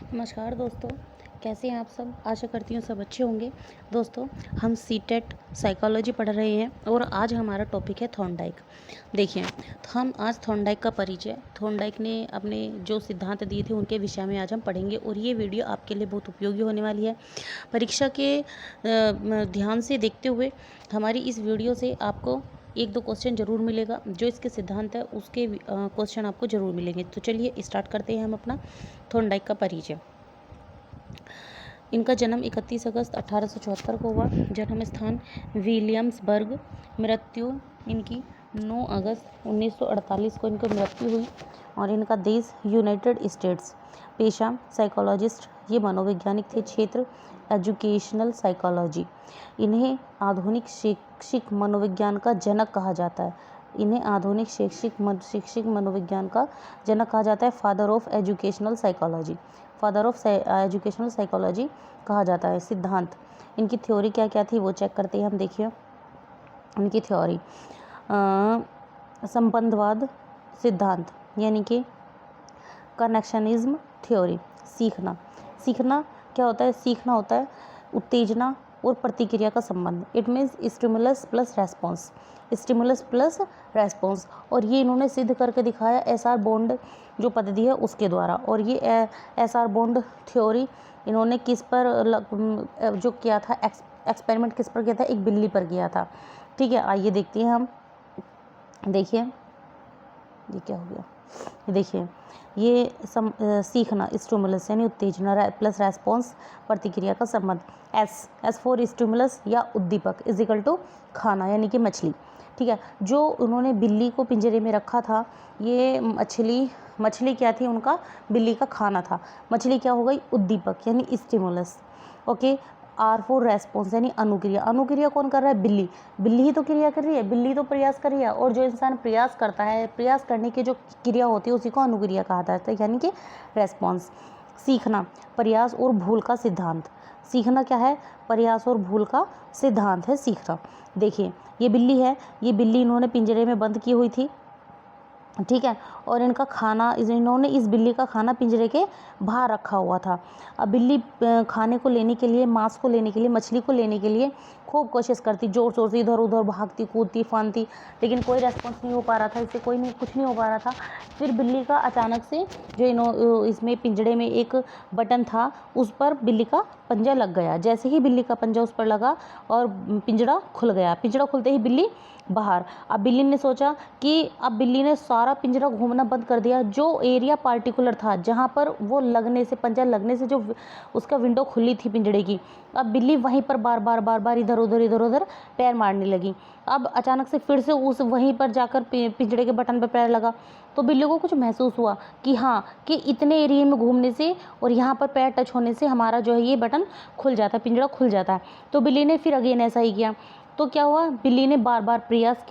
नमस्कार दोस्तों, कैसे हैं आप सब। आशा करती हूँ सब अच्छे होंगे। दोस्तों, हम सीटेट साइकोलॉजी पढ़ रहे हैं और आज हमारा टॉपिक है थॉर्नडाइक। देखिए, तो हम आज थॉर्नडाइक का परिचय, थॉर्नडाइक ने अपने जो सिद्धांत दिए थे उनके विषय में आज हम पढ़ेंगे और ये वीडियो आपके लिए बहुत उपयोगी होने वाली है। परीक्षा के ध्यान से देखते हुए हमारी इस वीडियो से आपको एक दो क्वेश्चन जरूर मिलेगा। जो इसके सिद्धांत है उसके क्वेश्चन आपको जरूर मिलेंगे। तो चलिए स्टार्ट करते हैं हम अपना थॉर्नडाइक का परिचय। इनका जन्म 31 अगस्त 1874 को हुआ। जन्म स्थान विलियम्सबर्ग। मृत्यु इनकी 9 अगस्त 1948 को इनकी मृत्यु हुई और इनका देश यूनाइटेड स्टेट्स। पेशा साइकोलॉजिस्ट, ये मनोवैज्ञानिक थे। क्षेत्र एजुकेशनल साइकोलॉजी। इन्हें आधुनिक शैक्षिक मनोविज्ञान का जनक कहा जाता है। इन्हें आधुनिक शैक्षिक मनोविज्ञान का जनक कहा जाता है। Father of educational psychology, father of educational psychology कहा जाता है। सिद्धांत, इनकी थ्योरी क्या क्या थी वो चेक करते हैं हम। देखिए इनकी थ्योरी, संबंधवाद सिद्धांत यानी कि कनेक्शनिज्म थ्योरी। सीखना, सीखना क्या होता है? सीखना होता है उत्तेजना और प्रतिक्रिया का संबंध। It means stimulus plus response, stimulus plus response. और ये इन्होंने सिद्ध करके दिखाया एसआर बॉन्ड जो पद्धति है उसके द्वारा। और ये एसआर बॉन्ड थ्योरी इन्होंने किस पर जो किया था, एक्सपेरिमेंट किस पर किया था? एक बिल्ली पर किया था। ठीक है, आइए देखते हैं हम। देखिए ये क्या हो गया, देखिए ये सीखना स्टिमुलस यानी उत्तेजना प्लस रेस्पॉन्स प्रतिक्रिया का संबंध। एस फॉर स्टिमुलस या उद्दीपक इज इक्वल टू खाना यानी कि मछली। ठीक है, जो उन्होंने बिल्ली को पिंजरे में रखा था, ये मछली क्या थी? उनका बिल्ली का खाना था। मछली क्या हो गई? उद्दीपक यानी stimulus. Okay, R for response यानी अनुक्रिया। अनुक्रिया कौन कर रहा है? बिल्ली। बिल्ली ही तो क्रिया कर रही है, बिल्ली तो प्रयास कर रही है। और जो इंसान प्रयास करता है, प्रयास करने की जो क्रिया होती है उसी को अनुक्रिया कहा जाता है यानी कि रेस्पॉन्स। सीखना, प्रयास और भूल का सिद्धांत। सीखना क्या है? प्रयास और भूल का सिद्धांत है सीखना। देखिए ये बिल्ली है, ये बिल्ली इन्होंने पिंजरे में बंद की हुई थी। ठीक है, और इनका खाना, इन्होंने इस बिल्ली का खाना पिंजरे के बाहर रखा हुआ था। अब बिल्ली खाने को लेने के लिए, मांस को लेने के लिए, मछली को लेने के लिए खूब कोशिश करती, जोर जोर से इधर उधर भागती, कूदती, फांदती, लेकिन कोई रेस्पॉन्स नहीं हो पा रहा था, इससे कुछ नहीं हो पा रहा था। फिर बिल्ली का अचानक से जो इसमें पिंजरे में एक बटन था, उस पर बिल्ली का पंजा लग गया। जैसे ही बिल्ली का पंजा उस पर लगा और पिंजरा खुल गया। पिंजरा खुलते ही बिल्ली बाहर। अब बिल्ली ने सोचा कि अब बिल्ली ने सारा पिंजरा घूमना बंद कर दिया। जो एरिया पार्टिकुलर था जहाँ पर वो लगने से, पंजा लगने से जो उसका विंडो खुली थी पिंजरे की, अब बिल्ली वहीं पर बार बार इधर उधर पैर मारने लगी। अब अचानक से फिर से उस वहीं पर जाकर पिंजरे के बटन पर पैर लगा तो बिल्ली को कुछ महसूस हुआ कि हाँ, कि इतने एरिया में घूमने से और यहाँ पर पैर टच होने से हमारा जो है ये बटन खुल जाता है, पिंजरा खुल जाता है। तो बिल्ली ने फिर अगेन ऐसा ही किया। तो क्या हुआ? बिल्ली ने बार बार प्रयास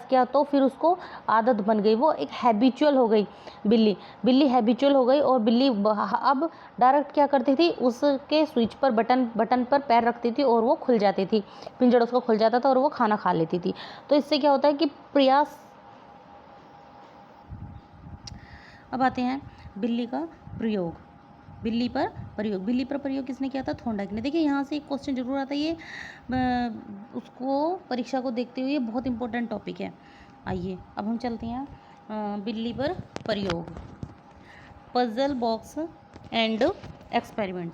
किया तो फिर उसको आदत बन गई, वो एक हैबिचुअल हो गई। बिल्ली हैबिचुअल हो गई और बिल्ली अब डायरेक्ट क्या करती थी? उसके स्विच पर बटन पर पैर रखती थी और वो खुल जाती थी, पिंजड़ा उसको खुल जाता था और वो खाना खा लेती थी। तो इससे क्या होता है कि प्रयास। अब आते हैं बिल्ली का प्रयोग, बिल्ली पर प्रयोग किसने किया था? थॉर्नडाइक ने। देखिए यहाँ से एक क्वेश्चन जरूर आता है, ये उसको परीक्षा को देखते हुए बहुत इंपॉर्टेंट टॉपिक है। आइए अब हम चलते हैं बिल्ली पर प्रयोग। Puzzle box and experiment.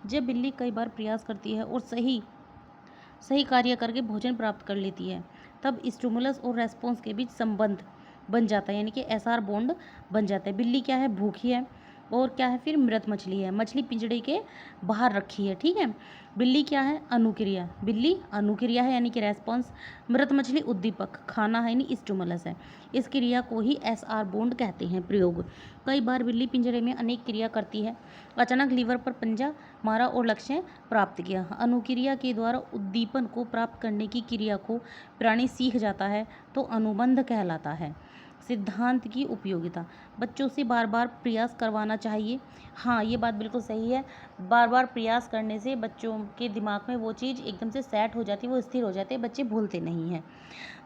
जब बिल्ली कई बार प्रयास करती है और सही कार्य करके भोजन प्राप्त कर लेती है, तब स्टिमुलस और रेस्पॉन्स के बीच संबंध बन जाता है यानी कि एसआर बॉन्ड बन जाता है। बिल्ली क्या है? भूखी है और क्या है? फिर मृत मछली है, मछली पिंजड़े के बाहर रखी है। ठीक है, बिल्ली क्या है? अनुक्रिया, बिल्ली अनुक्रिया है यानी कि रेस्पॉन्स। मृत मछली उद्दीपक, खाना है यानी स्टिमुलस है। इस क्रिया को ही एसआर बॉन्ड कहते हैं। प्रयोग, कई बार बिल्ली पिंजरे में अनेक क्रिया करती है। अचानक लीवर पर पंजा मारा और लक्ष्य प्राप्त किया। अनुक्रिया के द्वारा उद्दीपन को प्राप्त करने की क्रिया को प्राणी सीख जाता है तो अनुबंध कहलाता है। सिद्धांत की उपयोगिता, बच्चों से बार बार प्रयास करवाना चाहिए। हाँ, ये बात बिल्कुल सही है। बार बार प्रयास करने से बच्चों के दिमाग में वो चीज़ एकदम से सेट हो जाती है, वो स्थिर हो जाती है, बच्चे भूलते नहीं हैं।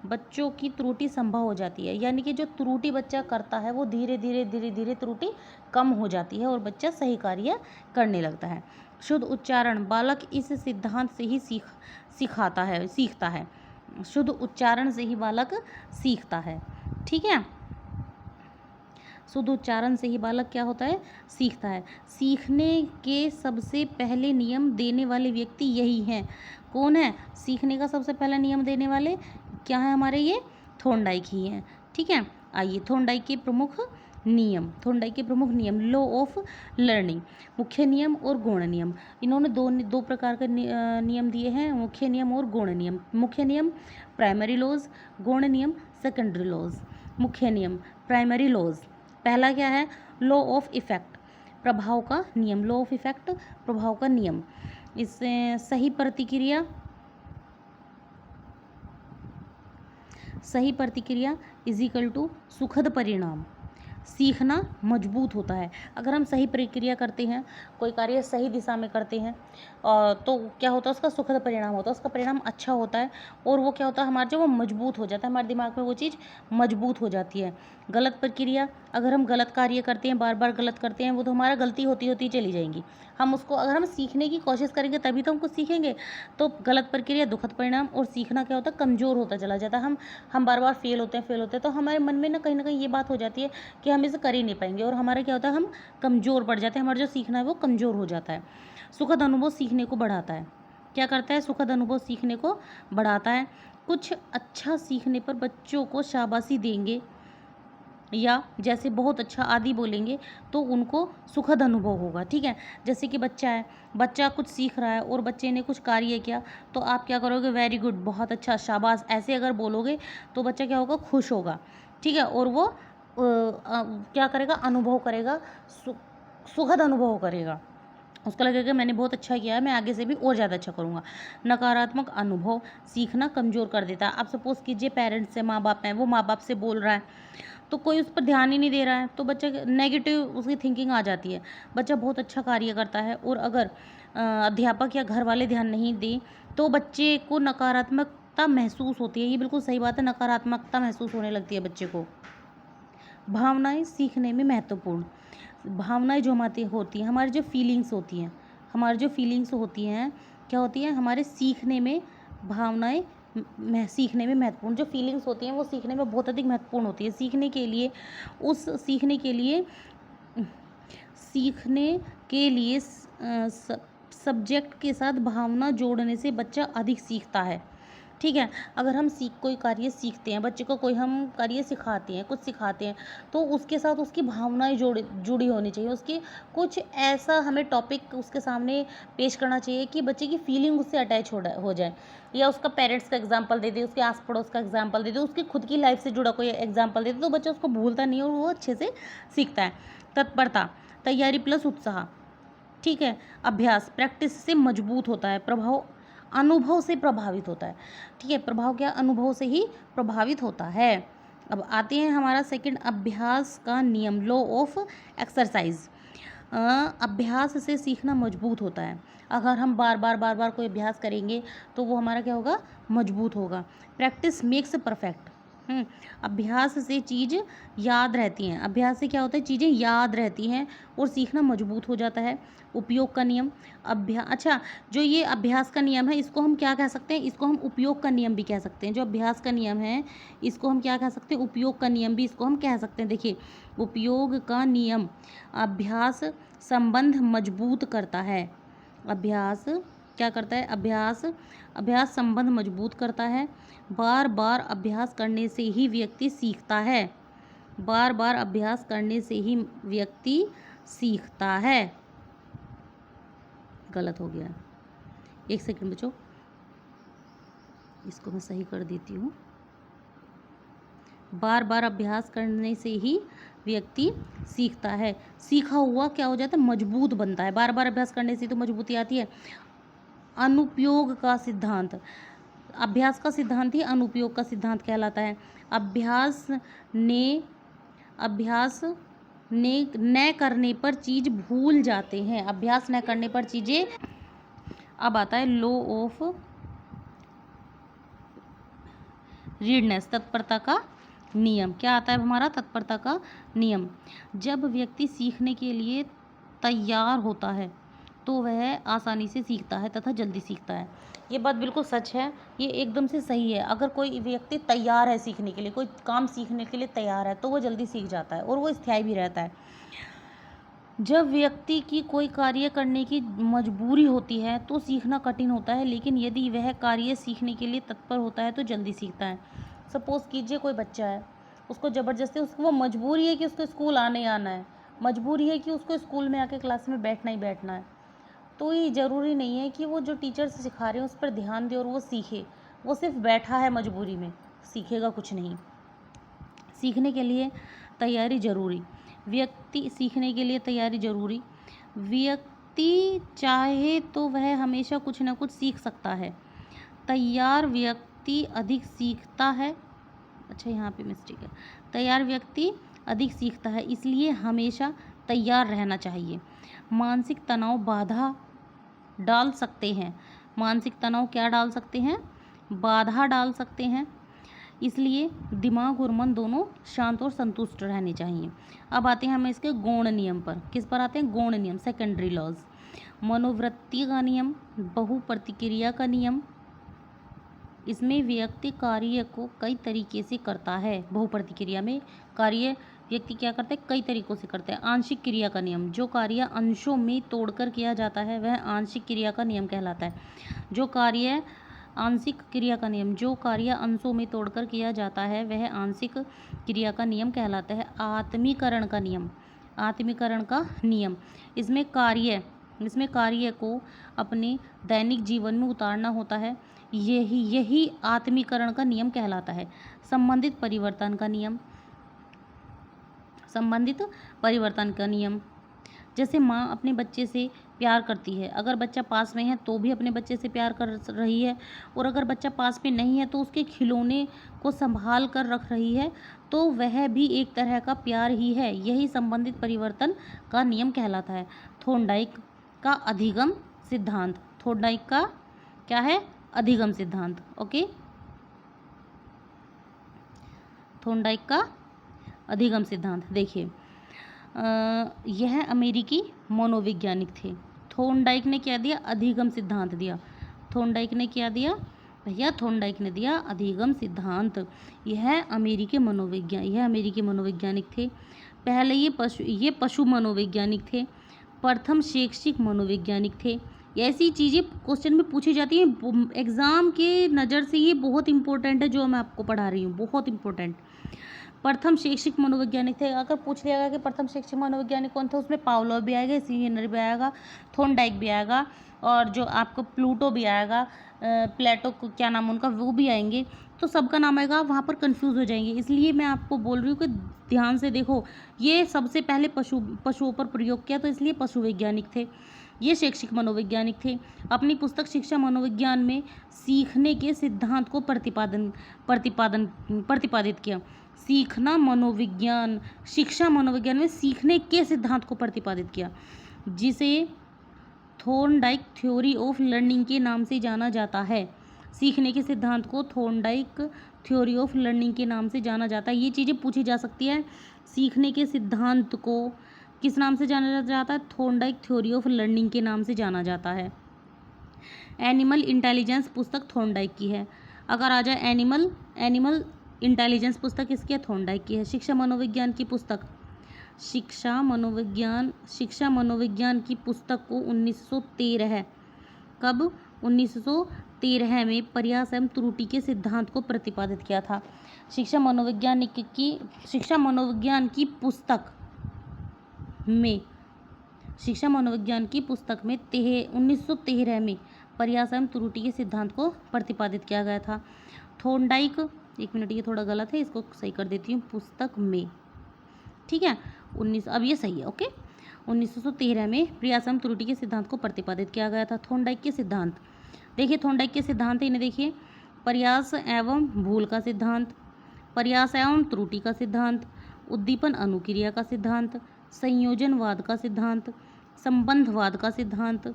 बच्चों की त्रुटि संभव हो जाती है, यानी कि जो त्रुटि बच्चा करता है वो धीरे धीरे त्रुटि कम हो जाती है और बच्चा सही कार्य करने लगता है। शुद्ध उच्चारण, बालक इस सिद्धांत से ही सीखता है। शुद्ध उच्चारण से ही बालक सीखता है। ठीक है, शुद्ध उच्चारण से ही बालक क्या होता है, सीखता है। सीखने के सबसे पहले नियम देने वाले व्यक्ति यही हैं। कौन है सीखने का सबसे पहला नियम देने वाले? क्या है हमारे? ये थॉर्नडाइक ही हैं। ठीक है, आइए थॉर्नडाइक के प्रमुख नियम। लॉ ऑफ लर्निंग, मुख्य नियम और गौण नियम। इन्होंने दो प्रकार के नियम दिए हैं, मुख्य नियम और गौण नियम। मुख्य नियम प्राइमरी लॉज, गौण नियम सेकेंडरी लॉज। मुख्य नियम प्राइमरी लॉज, पहला क्या है? लॉ ऑफ इफेक्ट, प्रभाव का नियम। लॉ ऑफ इफेक्ट, प्रभाव का नियम। इससे सही प्रतिक्रिया इज इक्वल टू सुखद परिणाम। सीखना मजबूत होता है। अगर हम सही प्रक्रिया करते हैं, कोई कार्य सही दिशा में करते हैं, तो क्या होता है? उसका सुखद परिणाम होता है, उसका परिणाम अच्छा होता है और वो क्या होता है हमारा, जो वो मजबूत हो जाता है, हमारे दिमाग में वो चीज़ मजबूत हो जाती है। गलत प्रक्रिया, अगर हम गलत कार्य करते हैं, बार बार गलत करते हैं, वो तो हमारा गलती होती होती चली जाएंगी। हम उसको, अगर हम सीखने की कोशिश करेंगे तभी तो हम कुछ सीखेंगे। तो गलत प्रक्रिया दुखद परिणाम, और सीखना क्या होता है? कमज़ोर होता चला जाता है। हम बार बार फेल होते हैं, तो हमारे मन में ना कहीं ये बात हो जाती है कि हम इसे कर ही नहीं पाएंगे और हमारा क्या होता है, हम कमज़ोर पड़ जाते हैं, हमारा जो सीखना है वो कमज़ोर हो जाता है। सुखद अनुभव सीखने को बढ़ाता है। क्या करता है? सुखद अनुभव सीखने को बढ़ाता है। कुछ अच्छा सीखने पर बच्चों को शाबाशी देंगे या जैसे बहुत अच्छा आदि बोलेंगे तो उनको सुखद अनुभव होगा। ठीक है, जैसे कि बच्चा कुछ सीख रहा है और बच्चे ने कुछ कार्य किया तो आप क्या करोगे? वेरी गुड, बहुत अच्छा, शाबाश, ऐसे अगर बोलोगे तो बच्चा क्या होगा? खुश होगा। ठीक है, और वो क्या करेगा? अनुभव करेगा, सुखद अनुभव करेगा। उसको लगेगा मैंने बहुत अच्छा किया है, मैं आगे से भी और ज़्यादा अच्छा करूँगा। नकारात्मक अनुभव सीखना कमज़ोर कर देता है। आप सपोज़ कीजिए पेरेंट्स है, माँ बाप हैं, वो माँ बाप से बोल रहा है तो कोई उस पर ध्यान ही नहीं दे रहा है, तो बच्चा नेगेटिव उसकी थिंकिंग आ जाती है। बच्चा बहुत अच्छा कार्य करता है और अगर अध्यापक या घर वाले ध्यान नहीं दें तो बच्चे को नकारात्मकता महसूस होती है। ये बिल्कुल सही बात है, नकारात्मकता महसूस होने लगती है बच्चे को। भावनाएं सीखने में महत्वपूर्ण, भावनाएं जो हमारी होती हैं, हमारी जो फीलिंग्स होती हैं, क्या होती हैं? हमारे सीखने में भावनाएं सीखने में महत्वपूर्ण, जो फीलिंग्स होती हैं वो सीखने में बहुत अधिक महत्वपूर्ण होती है। सीखने के लिए सब्जेक्ट के साथ भावना जोड़ने से बच्चा अधिक सीखता है। ठीक है, अगर हम कोई कार्य सीखते हैं, बच्चे को कोई हम कार्य सिखाते हैं, कुछ सिखाते हैं, तो उसके साथ उसकी भावनाएं जुड़ी होनी चाहिए। उसकी कुछ ऐसा हमें टॉपिक उसके सामने पेश करना चाहिए कि बच्चे की फीलिंग उससे अटैच हो जाए, या उसका पेरेंट्स का एग्जाम्पल दे दे, उसके आस पड़ोस का एग्जाम्पल दे दे, उसकी खुद की लाइफ से जुड़ा कोई एग्जाम्पल दे दे, तो बच्चा उसको भूलता नहीं और वो अच्छे से सीखता है। तत्परता, तैयारी प्लस उत्साह। ठीक है, अभ्यास, प्रैक्टिस से मजबूत होता है। प्रभाव, अनुभव से प्रभावित होता है। ठीक है, प्रभाव क्या? अनुभव से ही प्रभावित होता है। अब आते हैं हमारा सेकंड, अभ्यास का नियम, लॉ ऑफ एक्सरसाइज। अभ्यास से सीखना मजबूत होता है। अगर हम बार बार कोई अभ्यास करेंगे तो वो हमारा क्या होगा? मजबूत होगा। Practice makes perfect. अभ्यास से चीज़ याद रहती हैं। अभ्यास से क्या होता है? चीज़ें याद रहती हैं और सीखना मजबूत हो जाता है। उपयोग का नियम, अच्छा, जो ये अभ्यास का नियम है इसको हम क्या कह सकते हैं? इसको हम उपयोग का नियम भी कह सकते हैं। जो अभ्यास का नियम है इसको हम क्या कह सकते हैं? उपयोग का नियम भी इसको हम कह सकते हैं। देखिए, उपयोग का नियम, अभ्यास संबंध मजबूत करता है। अभ्यास क्या करता है? अभ्यास संबंध मजबूत करता है। बार बार अभ्यास करने से ही व्यक्ति सीखता है। बार बार अभ्यास करने से ही व्यक्ति सीखता है। गलत हो गया, एक सेकंड बच्चों, इसको मैं सही कर देती हूँ। बार बार अभ्यास करने से ही व्यक्ति सीखता है। सीखा हुआ क्या हो जाता है? मजबूत बनता है। बार बार अभ्यास करने से तो मजबूती आती है। अनुपयोग का सिद्धांत, अभ्यास का सिद्धांत ही अनुपयोग का सिद्धांत कहलाता है। अभ्यास ने अभ्यास न करने पर चीज़ भूल जाते हैं। अभ्यास न करने पर चीज़ें। अब आता है लॉ ऑफ रीडनेस, तत्परता का नियम। क्या आता है हमारा? तत्परता का नियम। जब व्यक्ति सीखने के लिए तैयार होता है तो वह आसानी से सीखता है तथा जल्दी सीखता है। ये बात बिल्कुल सच है, ये एकदम से सही है। अगर कोई व्यक्ति तैयार है सीखने के लिए, कोई काम सीखने के लिए तैयार है, तो वो जल्दी सीख जाता है और वो स्थायी भी रहता है। जब व्यक्ति की कोई कार्य करने की मजबूरी होती है तो सीखना कठिन होता है, लेकिन यदि वह कार्य सीखने के लिए तत्पर होता है तो जल्दी सीखता है। सपोज़ कीजिए कोई बच्चा है, उसको ज़बरदस्ती, उसको वो मजबूरी है कि उसको स्कूल आने आना है, मजबूरी है कि उसको स्कूल में आके क्लास में बैठना ही बैठना है, तो ये ज़रूरी नहीं है कि वो जो टीचर सिखा रहे हैं उस पर ध्यान दे और वो सीखे। वो सिर्फ बैठा है मजबूरी में, सीखेगा कुछ नहीं। सीखने के लिए तैयारी ज़रूरी। व्यक्ति सीखने के लिए तैयारी ज़रूरी। व्यक्ति चाहे तो वह हमेशा कुछ ना कुछ सीख सकता है। तैयार व्यक्ति अधिक सीखता है। अच्छा, यहाँ पे मिस्टेक है। तैयार व्यक्ति अधिक सीखता है, इसलिए हमेशा तैयार रहना चाहिए। मानसिक तनाव बाधा डाल सकते हैं। मानसिक तनाव क्या डाल सकते हैं? बाधा डाल सकते हैं। इसलिए दिमाग और मन दोनों शांत और संतुष्ट रहने चाहिए। अब आते हैं हम इसके गौण नियम पर। किस पर आते हैं? गौण नियम, सेकेंडरी लॉज। मनोवृत्ति का नियम, बहुप्रतिक्रिया का नियम। इसमें व्यक्ति कार्य को कई तरीके से करता है। बहुप्रतिक्रिया में कार्य व्यक्ति क्या करते हैं? कई तरीकों से करते हैं। आंशिक क्रिया का नियम, जो कार्य अंशों में तोड़कर किया जाता है वह आंशिक क्रिया का नियम कहलाता है। जो कार्य आंशिक क्रिया का नियम, जो कार्य अंशों में तोड़कर किया जाता है वह आंशिक क्रिया का नियम कहलाता है। आत्मीकरण का नियम, आत्मीकरण का नियम। इसमें कार्य को अपने दैनिक जीवन में उतारना होता है। यही आत्मीकरण का नियम कहलाता है। संबंधित परिवर्तन का नियम, संबंधित परिवर्तन का नियम। जैसे माँ अपने बच्चे से प्यार करती है, अगर बच्चा पास में है तो भी अपने बच्चे से प्यार कर रही है, और अगर बच्चा पास में नहीं है तो उसके खिलौने को संभाल कर रख रही है, तो वह भी एक तरह का प्यार ही है। यही संबंधित परिवर्तन का नियम कहलाता है। थॉर्नडाइक का अधिगम सिद्धांत। थॉर्नडाइक का क्या है? अधिगम सिद्धांत। ओके, थॉर्नडाइक का अधिगम सिद्धांत। देखिए, यह अमेरिकी मनोवैज्ञानिक थे। थॉर्नडाइक ने क्या दिया? अधिगम सिद्धांत दिया। थॉर्नडाइक ने क्या दिया भैया? थॉर्नडाइक ने दिया अधिगम सिद्धांत। यह अमेरिकी मनोवैज्ञानिक थे। पहले ये पशु मनोवैज्ञानिक थे। प्रथम शैक्षिक मनोवैज्ञानिक थे। ऐसी चीज़ें क्वेश्चन में पूछी जाती हैं एग्ज़ाम के नज़र से, ये बहुत इंपॉर्टेंट है जो मैं आपको पढ़ा रही हूँ, बहुत इंपॉर्टेंट। प्रथम शैक्षिक मनोवैज्ञानिक थे। अगर पूछ लिया गया कि प्रथम शैक्षिक मनोवैज्ञानिक कौन था, उसमें पावलोव भी आएगा, स्किनर भी आएगा, थॉर्नडाइक भी आएगा, और जो आपको प्लूटो भी आएगा, प्लेटो को क्या नाम उनका, वो भी आएंगे। तो सबका नाम आएगा, वहाँ पर कंफ्यूज हो जाएंगे। इसलिए मैं आपको बोल रही हूँ कि ध्यान से देखो। ये सबसे पहले पशुओं पर प्रयोग किया, तो इसलिए पशु वैज्ञानिक थे। ये शैक्षिक मनोवैज्ञानिक थे। अपनी पुस्तक शिक्षा मनोविज्ञान में सीखने के सिद्धांत को प्रतिपादित किया। शिक्षा मनोविज्ञान में सीखने के सिद्धांत को प्रतिपादित किया, जिसे थॉर्नडाइक थ्योरी ऑफ लर्निंग के नाम से जाना जाता है। सीखने के सिद्धांत को थॉर्नडाइक थ्योरी ऑफ लर्निंग के नाम से जाना जाता है। ये चीज़ें पूछी जा सकती है। सीखने के सिद्धांत को किस नाम से जाना जाता है? थॉर्नडाइक थ्योरी ऑफ लर्निंग के नाम से जाना जाता है। एनिमल इंटेलिजेंस पुस्तक थॉर्नडाइक की है। अगर आ जाए एनिमल इंटेलिजेंस पुस्तक किसकी है? थॉर्नडाइक की है। शिक्षा मनोविज्ञान की पुस्तक की पुस्तक को 1913 है। कब? 1913 में प्रयास एवं त्रुटि के सिद्धांत को प्रतिपादित किया था। शिक्षा मनोविज्ञान की पुस्तक में 1913 में प्रयास एवं त्रुटि के सिद्धांत को प्रतिपादित किया गया था। थॉर्नडाइक, एक मिनट, ये थोड़ा गलत है, इसको सही कर देती हूँ। पुस्तक में, ठीक है, अब ये सही है। ओके, 1913 में प्रयास एवं त्रुटि के सिद्धांत को प्रतिपादित किया गया था। थॉर्नडाइक के सिद्धांत देखिए, थॉर्नडाइक के सिद्धांत इन्हें देखिए। प्रयास एवं भूल का सिद्धांत, प्रयास एवं त्रुटि का सिद्धांत, उद्दीपन अनुक्रिया का सिद्धांत, संयोजनवाद का सिद्धांत, संबंधवाद का सिद्धांत।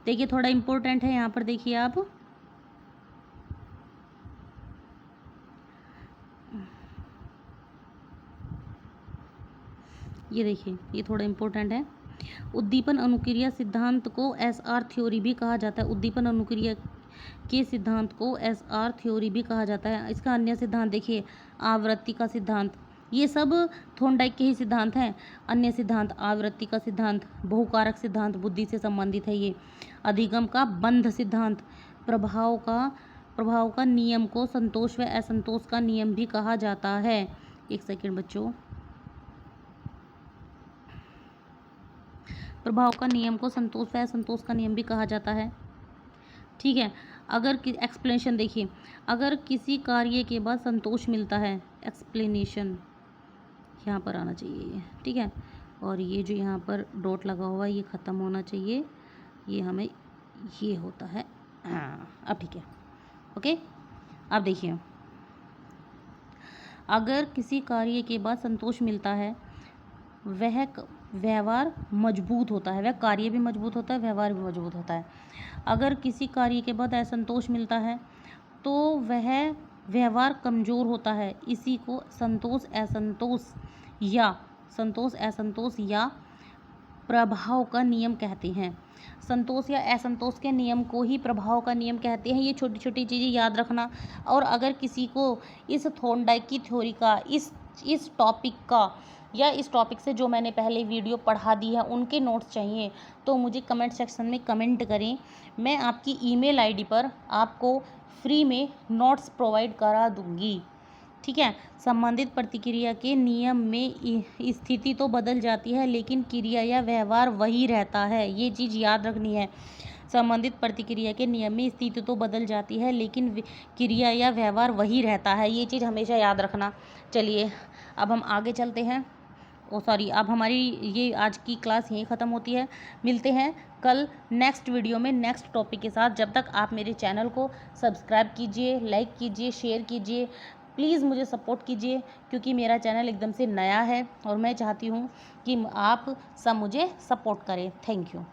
देखिए थोड़ा इम्पोर्टेंट है यहाँ पर, देखिए आप ये देखिए, ये थोड़ा इम्पोर्टेंट है। उद्दीपन अनुक्रिया सिद्धांत को एसआर थ्योरी भी कहा जाता है। उद्दीपन अनुक्रिया के सिद्धांत को एसआर थ्योरी भी कहा जाता है। इसका अन्य सिद्धांत देखिए, आवृत्ति का सिद्धांत, ये सब थॉर्नडाइक के ही सिद्धांत हैं। अन्य सिद्धांत आवृत्ति का सिद्धांत, बहुकारक सिद्धांत बुद्धि से संबंधित है ये। अधिगम का बंध सिद्धांत, प्रभाव का नियम को संतोष व असंतोष का नियम भी कहा जाता है। एक सेकेंड बच्चों, प्रभाव का नियम को संतोष व असंतोष का नियम भी कहा जाता है। ठीक है, अगर एक्सप्लेनेशन देखिए, अगर किसी कार्य के बाद संतोष मिलता है, एक्सप्लेनेशन यहाँ पर आना चाहिए, ठीक है, और ये जो यहाँ पर डॉट लगा हुआ है ये ख़त्म होना चाहिए, ये हमें ये होता है। अब ठीक है, ओके। अब देखिए, अगर किसी कार्य के बाद संतोष मिलता है, वह व्यवहार मजबूत होता है, वह कार्य भी मजबूत होता है, व्यवहार भी मजबूत होता है। अगर किसी कार्य के बाद असंतोष मिलता है तो वह व्यवहार कमज़ोर होता है। इसी को संतोष असंतोष या प्रभाव का नियम कहते हैं। संतोष या असंतोष के नियम को ही प्रभाव का नियम कहते हैं। ये छोटी छोटी चीज़ें याद रखना। और अगर किसी को इस थॉर्नडाइक की थ्योरी का इस टॉपिक का या इस टॉपिक से जो मैंने पहले वीडियो पढ़ा दी है उनके नोट्स चाहिए तो मुझे कमेंट सेक्शन में कमेंट करें। मैं आपकी ईमेल आईडी पर आपको फ्री में नोट्स प्रोवाइड करा दूँगी, ठीक है। संबंधित प्रतिक्रिया के नियम में स्थिति तो बदल जाती है लेकिन क्रिया या व्यवहार वही रहता है, ये चीज़ याद रखनी है। संबंधित प्रतिक्रिया के नियम में स्थिति तो बदल जाती है लेकिन क्रिया या व्यवहार वही रहता है, ये चीज़ हमेशा याद रखना। चलिए अब हम आगे चलते हैं। अब हमारी ये आज की क्लास यहीं ख़त्म होती है। मिलते हैं कल नेक्स्ट वीडियो में नेक्स्ट टॉपिक के साथ। जब तक आप मेरे चैनल को सब्सक्राइब कीजिए, लाइक कीजिए, शेयर कीजिए, प्लीज़ मुझे सपोर्ट कीजिए क्योंकि मेरा चैनल एकदम से नया है और मैं चाहती हूँ कि आप सब मुझे सपोर्ट करें। Thank you.